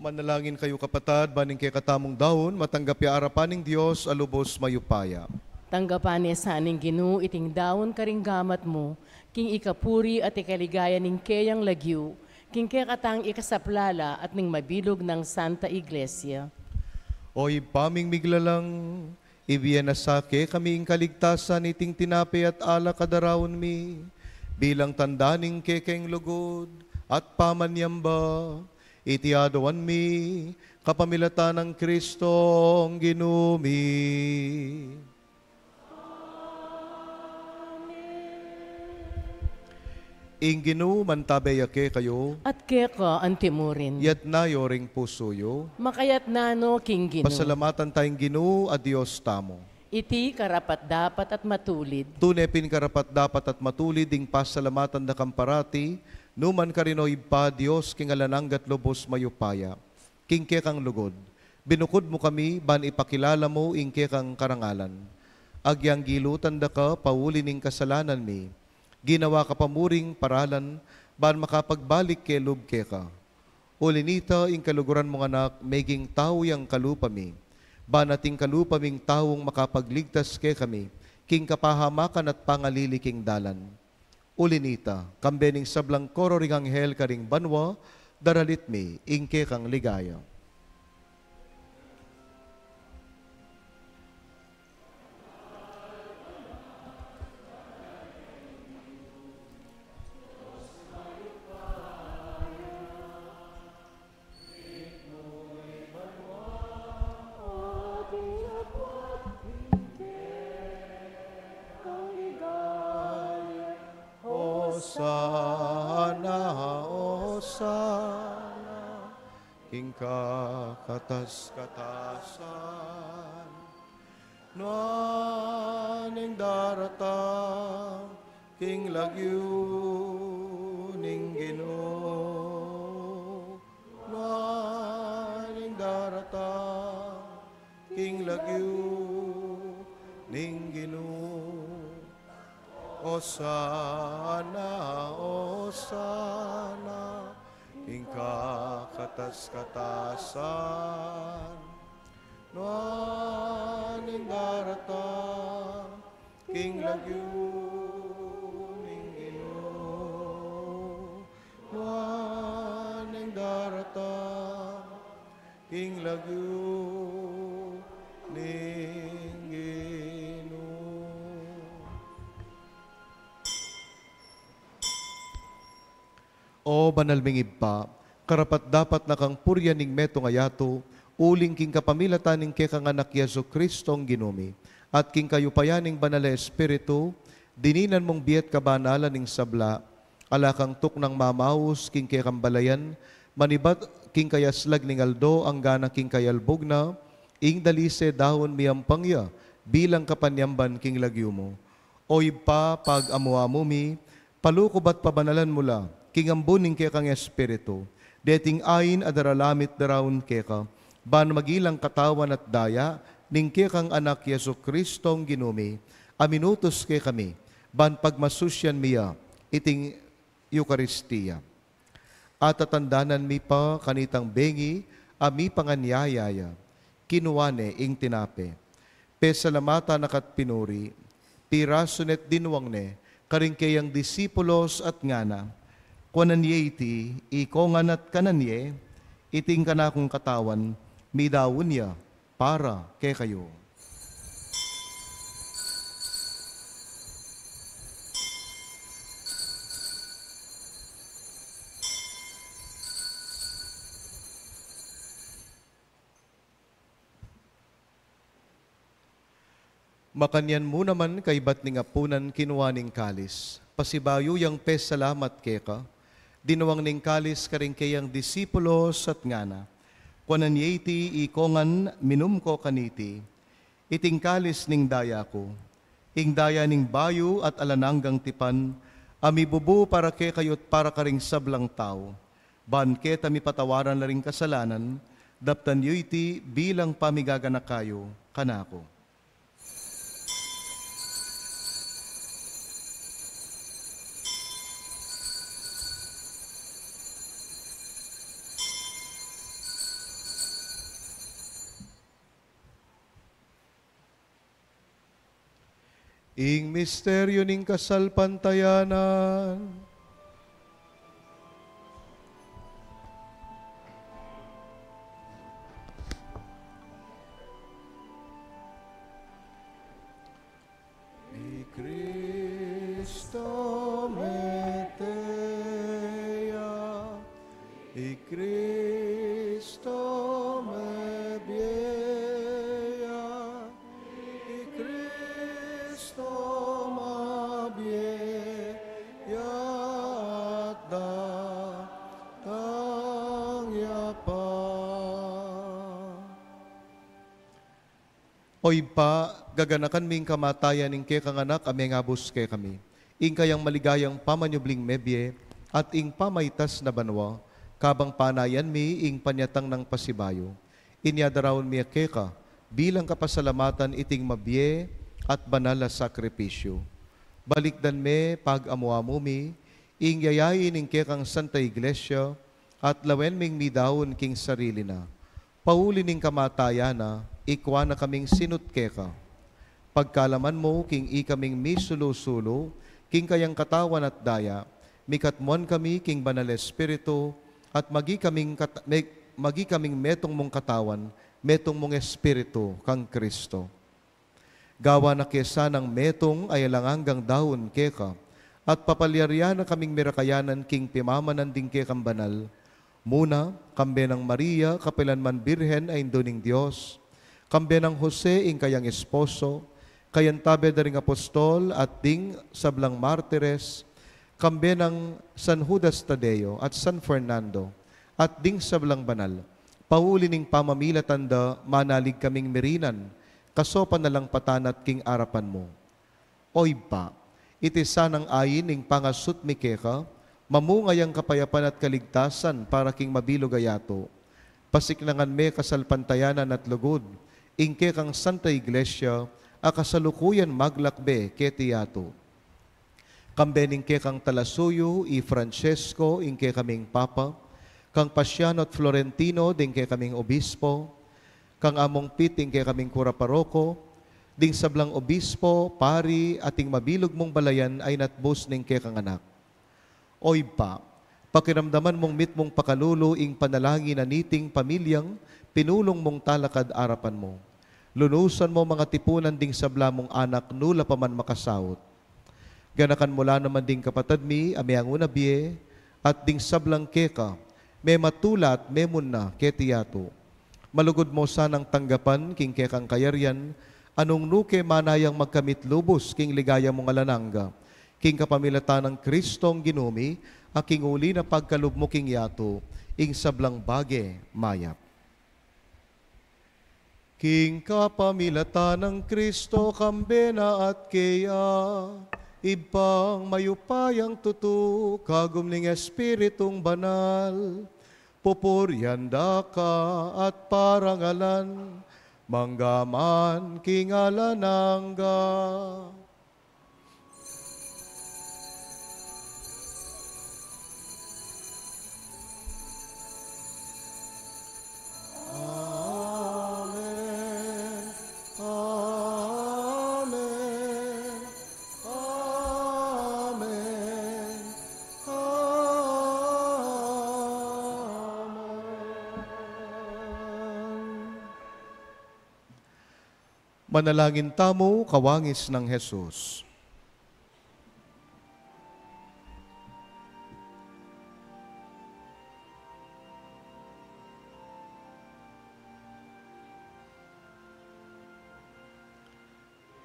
Manalangin kayo kapatad, baning kay katamong daon, matanggap ya arapaning Diyos, alubos mayupaya. Tanggapan niya sa aning Ginoo iting daon karing gamat mo, king ikapuri at ikaligaya ning kayang lagyu, king kaya katang ikasaplala at ning mabilog ng Santa Iglesia. Oy paming miglalang, ibiyan na sake kami ing kaligtasan iting tinapi at ala kadarawon mi, bilang tandaning kekeng lugod at pamanyamba, itiadawan mi, kapamilatan ng Kristong Ginumi. Inginu mantabeyake kayo, At keka antimurin, yat na yoring pusoyo, makayat nano king Ginoo. pasalamatan tayong Ginu a Diyos tamo. Iti karapat dapat at matulid. Tunepin karapat dapat at matulid ding pasalamatan da kamparati, numan karinoy pa Diyos king alananggat lobos mayupaya, king kekang lugod. Binukod mo kami, ban ipakilala mo ing kekang karangalan. Agyang gilutan da ka, pauli ning kasalanan mi. Ginawa ka pamuring paralan, ban makapagbalik ke lub keka. Ulinita ing kaluguran mong anak, meging tao yang kalupami. Ban ating kalupaming taong makapagligtas ke kami, king kapahamakan at pangaliliking dalan. Ulinita, kambening sablang koro ring anghel karing banwa, daralit mi, ingke kang ligaya. Osana, Osana, king kakatas-katasan, nuaning daratang, king lagyu ning Ginoo, nuaning daratang, king lagyu ning Ginoo. Osana, Osana, ing kakatas-katasan, nuaning daratang, king lagyu ning Ginoo, nuaning daratang, king lagyu ning O banal mingib pa, karapat dapat na kang purya ning meto ngayato, uling king kapamilatan ning kekang anak Yesu Kristong Ginumi, at king kayupayaning banal na Espiritu, dininan mong biyet kabanalan ning sabla, alakang tuk ng mamaus king kekang balayan, manibat king kayaslag ning aldo, ang gana king kayalbog na, ing dalise dahon miyampangya, bilang kapanyamban king lagyo mo. Oy pa pag amuamo mi, palukobat pabanalan mula, king ambuning kekang Espiritu, deting ayin adaralamit darawon keka, ban magilang katawan at daya, ning kekang anak Yesu Kristong Ginumi, aminutos ke kami, ban pagmasusyan miya, iting Eucharistia. At tatandanan mi pa kanitang bengi, ami panganyayaya, kinuwane ing tinape. Pesalamata nakat pinuri, pirasunet dinwang ne, karing kayang disipulos at ngana, kunanye iti, ikongan at kananye, iting kanakong katawan, midawon niya, para kay kayo. Makanyan mo naman kay ba't ning apunan kinuwaning kalis. pasibayo yang pes salamat keka, dinawang ning kalis karing kayang disipulos at ngana, kuanan yeti ikongan minum ko kaniti, iting kalis ning daya ko, ing daya ning bayo at alananggang tipan, amibubu para ke kayot para karing sablang tao, ban ke tami patawaran na ring kasalanan, daptan yeti bilang pamigagana kayo, kanako. Ing misteryo ning kasalpantayanan, ni Cristo metea, ni Cristo mebieya, ni Cristo mabieya at datang yapa. Oy pa, gaganakan ming kamatayan ing ke kanganak ame ngabus ke kami. Ing kayang maligayang pamanyubling mebye at ing pamaytas na banwa, kabang panayan mi ing panyatang ng pasibayo. Inyadarawon mi keka, bilang kapasalamatan iting mabye at banal na sakripisyo. Balikdan me pag-amuamu mi, ing yayain ing kekang Santa Iglesia, at lawen ming midawon king sarili na. Pauli ning kamatayan na, ikwa na kaming sinut keka. Pagkalaman mo, king ikaming misulo-sulo, king kayang katawan at daya, mikatmuan kami king banal espiritu, at magi kaming metong mong katawan, metong mong espiritu, kang Kristo. Gawa na kesa ng metong ay langanggang daon keka, at papalyarya na kaming mirakayanan king pimamanan ding kekang banal. Muna, kambe ng Maria, kapilanman birhen ay indoning Diyos, kambe ng Jose, ing kayang esposo, kayantabe daring apostol at ding sablang martires, kambe ng San Judas Tadeo at San Fernando, at ding sablang banal, pauli ning pamamilatanda, manalig kaming merinan, kasopan na lang patanat king arapan mo. Oy pa, iti sanang ayin ning pangasut mikeka, mamungayang kapayapan at kaligtasan para king mabilog ayato. Pasiklangan me kasalpantayanan at lugod, ingke kang Santa Iglesia, akasalukuyan maglakbe ketiyato. Kambening ke kang Talasuyo, i Francesco, ingke kaming Papa, kang Pasiano at Florentino, dingke kaming Obispo, kang Among Pit, ingke kaming Kura Paroko, ding sablang Obispo, Pari, ating mabilog mong balayan ay natbus ning ke kang anak. Oy pa, pakiramdaman mong mit mong pakalulo ing panalangin na niting pamilyang pinulong mong talakad arapan mo. Lunusan mo mga tipunan ding sabla mong anak nula pa man makasawot. Ganakan mula naman ding kapatad mi, ame ang unabie, at ding sablang keka, may matulat, may muna, ketiyato. Malugod mo sanang tanggapan, king kekang kayaryan, anong nuke manayang magkamit lubos, king ligaya mong alanangga, king kapamilatan ng Kristong ginumi, aking uli na pagkalubmo king yato, ing sablang bage mayap. King kapamilatan ng Kristo, kambena at kaya, ibang mayupayang tutu, kagum ning Espiritong banal, pupuryanda ka at parangalan, manggaman king alanangga. Manalangin tamo, kawangis ng Jesus.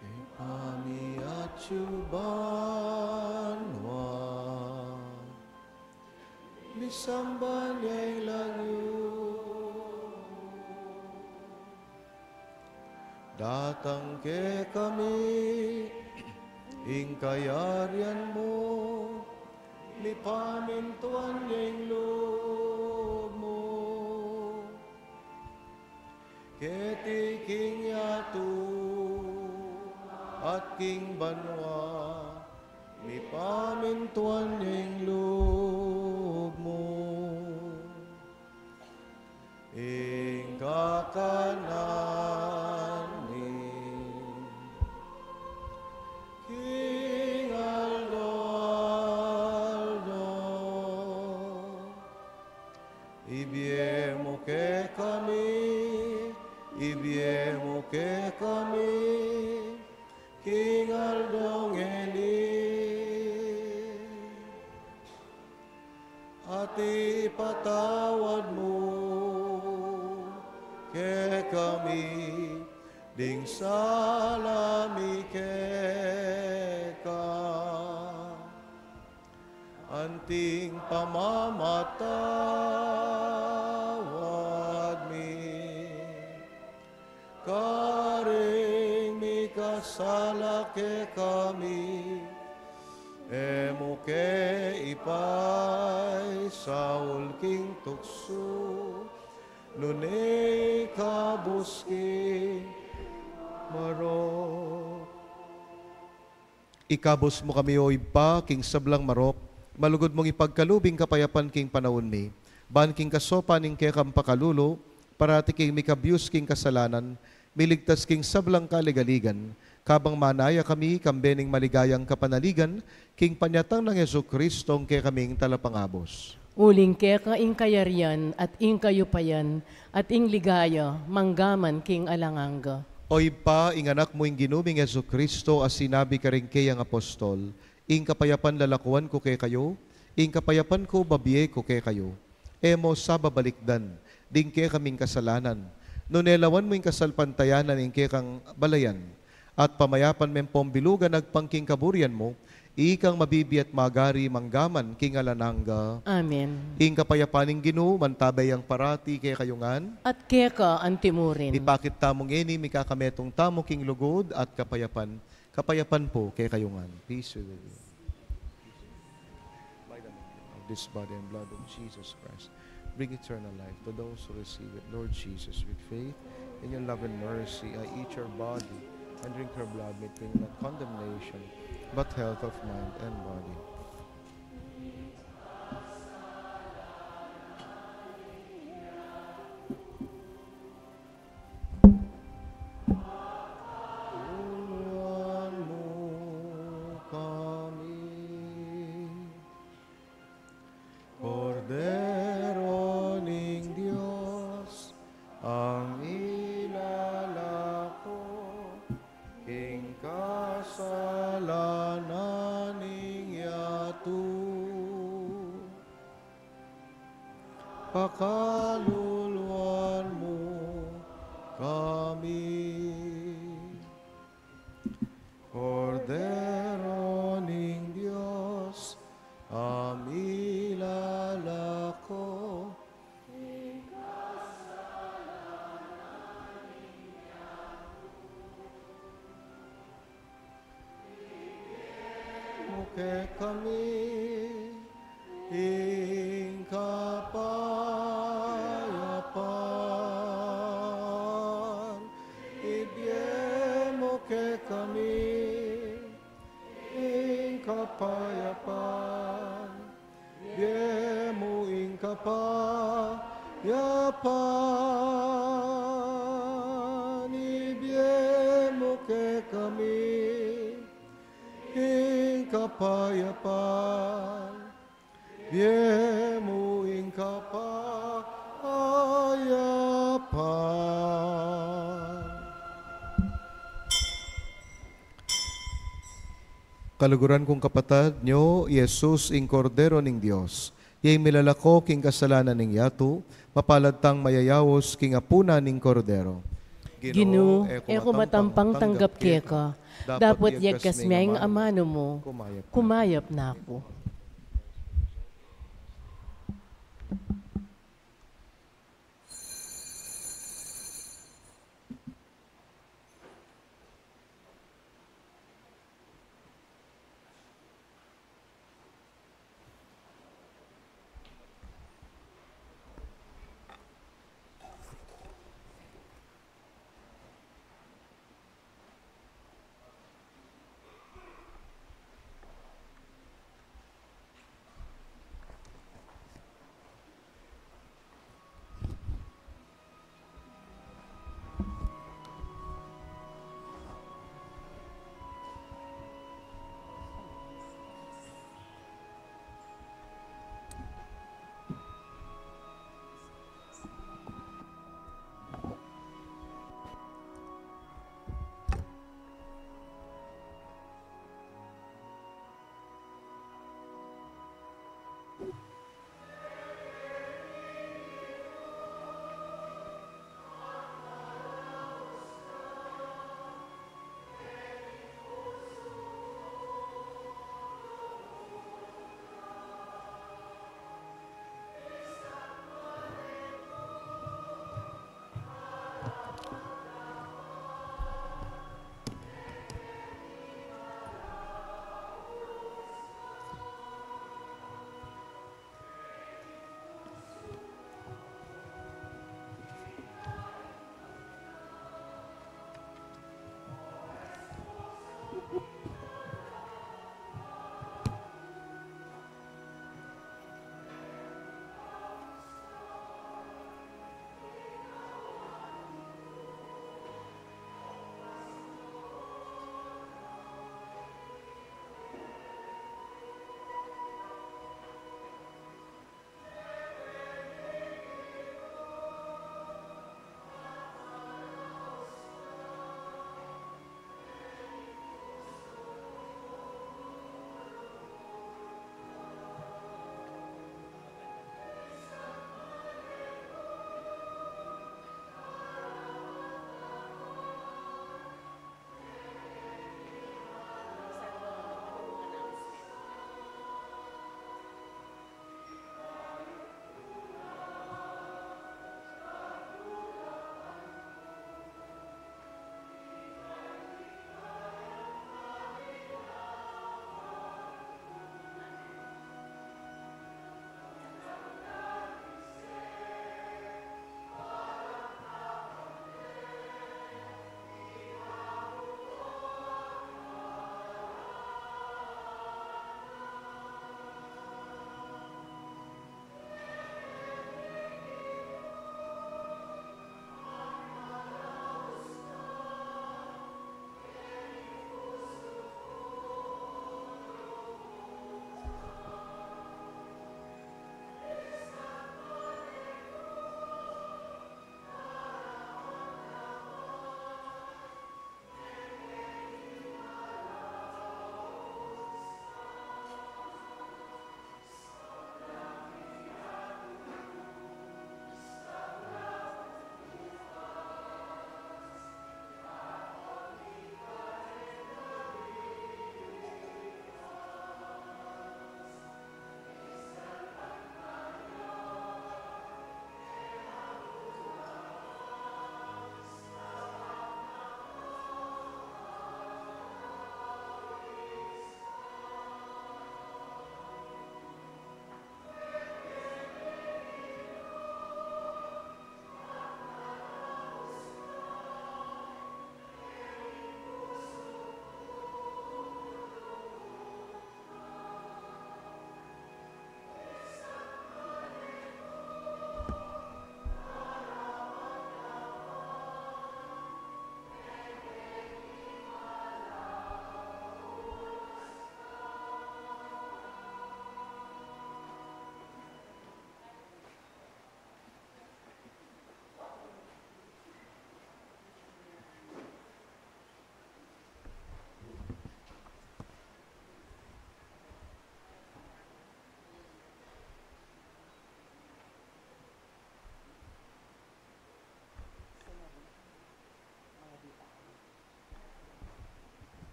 Ipami at yuban, samba niya'y langyo. Datang ke kami, ing kayarian mo, mi pamintuan niya'y loob mo. Keti king yatu, at king banwa, mi pamintuan niya'y loob mo. Ing kakananin, King Aldo, ibiemo ke kami, ibiemo ke kami, King Aldo ngeni, ati patawad mo ke kami, ding salami ka, anting pamamatawad mi, karing mi kasala ke kami, emo ke ipay saul king tukso, nunay kabuski marok. Ikabos mo kami o iba, king sablang marok, malugod mong ipagkalubing kapayapan king panahon mi, ban king kasopan ning kekam pakalulo, parati king mikabyus king kasalanan, miligtas king sablang kaligaligan, kabang manaya kami kambening maligayang kapanaligan, king panyatang ng Yesu Kristong ke kaming talapangabos. Uling keka ing kayarian at ing kayupayan at ing ligaya, manggaman king alanganga. Oy pa, ing anak mo ing ginuming Yesu Kristo, as sinabi ka rin kayang apostol, ing kapayapan lalakuan ko kay kayo, ing kapayapan ko babiye ko kay kayo. Emo sa babalikdan, ding ke kaming kasalanan, nunelawan mo ing kasalpantayanan ing ke kang balayan, at pamayapan men pombilugan nagpangking kaburian mo, ikang mabibi at magari manggaman king alananga. Amen. Ing kapayapaning Ginoo mantabay ang parati kay kayungan. At keka ang timurin. Ipakit tamong ini mikakametong tamo king lugod at kapayapan. Kapayapan po kay kayungan. Peace with you. By the of this body and blood of Jesus Christ, bring eternal life to those who receive it. Lord Jesus, with faith in your love and mercy, I eat your body and drink your blood, may bring not condemnation, but health of mind and body. Tulungan mo kami, Kordero ning Diyos, ang ilalako, king kasalanan ning yatu, pakaluluan mo kami. Kordero ning Diyos, amilalako, ke kami, ing kapayapan, ibiemo ke kami, ing kapayapan, ibiemo ing kapayapan, ibiemo ke kami, ing kapayapan, biemo ing kapayapan. Kaluguran kong kapatad nyo, Jesus ing Kordero ning Dios, iyay milalako king kasalanan ning yatu, mapalad tang mayayawos king apuna ning Kordero. Ginoo, eko matampang tanggap keka, dapat yagkas miyang amano mo, kumayap na ako.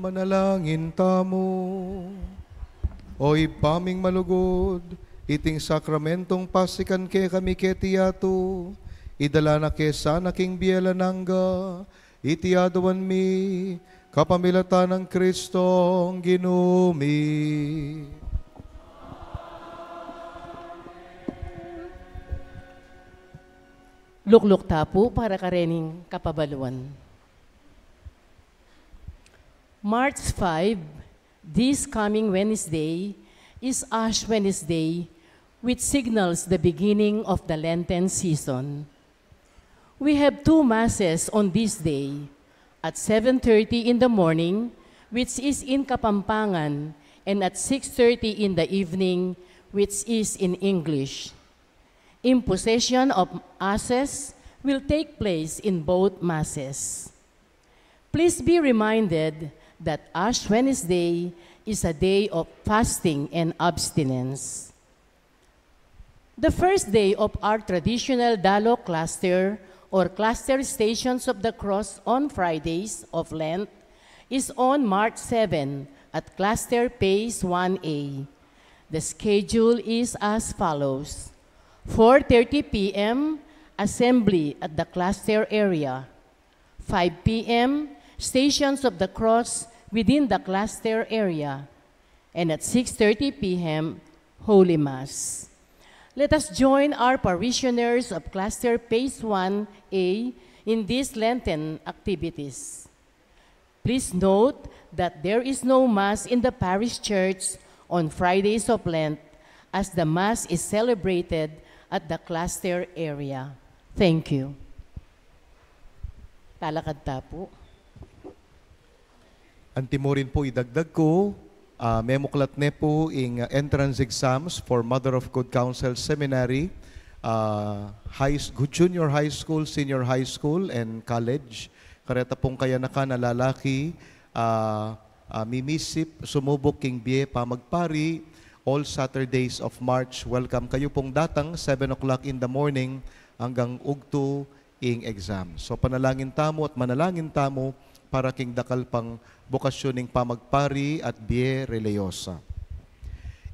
Manalangin tamo. Oy paming malugod, iting sakramentong pasikan ke kami ke tiyato, idala na ke sana king bielanangga, itiadawan mi, kapamilatan ng Kristong ginumi. Lukluk tapo para karening kapabaluan. March 5, this coming Wednesday, is Ash Wednesday, which signals the beginning of the Lenten season. We have 2 masses on this day, at 7:30 in the morning, which is in Kapampangan, and at 6:30 in the evening, which is in English. Imposition of ashes will take place in both masses. Please be reminded that Ash Wednesday is a day of fasting and abstinence. The first day of our traditional Dalo cluster or cluster Stations of the Cross on Fridays of Lent is on March 7 at cluster Phase 1A. The schedule is as follows: 4:30 p.m. assembly at the cluster area, 5 p.m. Stations of the Cross within the cluster area, and at 6:30 p.m. Holy Mass. Let us join our parishioners of cluster Phase 1A in these Lenten activities. Please note that there is no Mass in the parish church on Fridays of Lent, as the Mass is celebrated at the cluster area. Thank you. Talakad tapo. Antimorin po idagdag ko, memuklat ne po ing entrance exams for Mother of Good Counsel Seminary, junior high school, senior high school, and college. Kareta pong kaya na lalaki, mimisip, sumubok king bie, pamagpari, all Saturdays of March. Welcome kayo pong datang, 7 o'clock in the morning hanggang ugto ing exam. So panalangin tamo at manalangin tamo para king dakal pang bukasyon ing pamagpari at bie religyosa.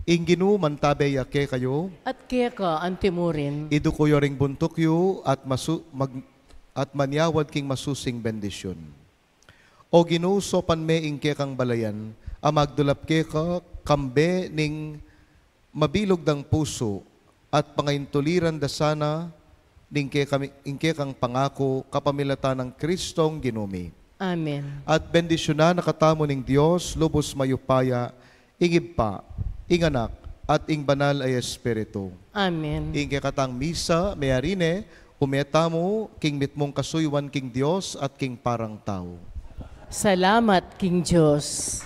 Inginu mantabe yake kayo. At kaya ka, Antimorin. Idu ko yoring buntukyo at manyawad king masusing bendisyon. O Ginoo sopan me ingke kang balayan, amagdulap ke ka kambe ning mabilog dang puso at pangaintuliran da sana ingke kang pangako kapamilatan ng Kristong ginumi. Amen. At bendisyonan nakatamo ning Dios lubos mayupaya ingib pa inganak at ing banal ay espiritu. Amen. Ingke katang misa mayarine umetamo king mitmong kasuywan king Dios at king parang tao. Salamat, King Diyos.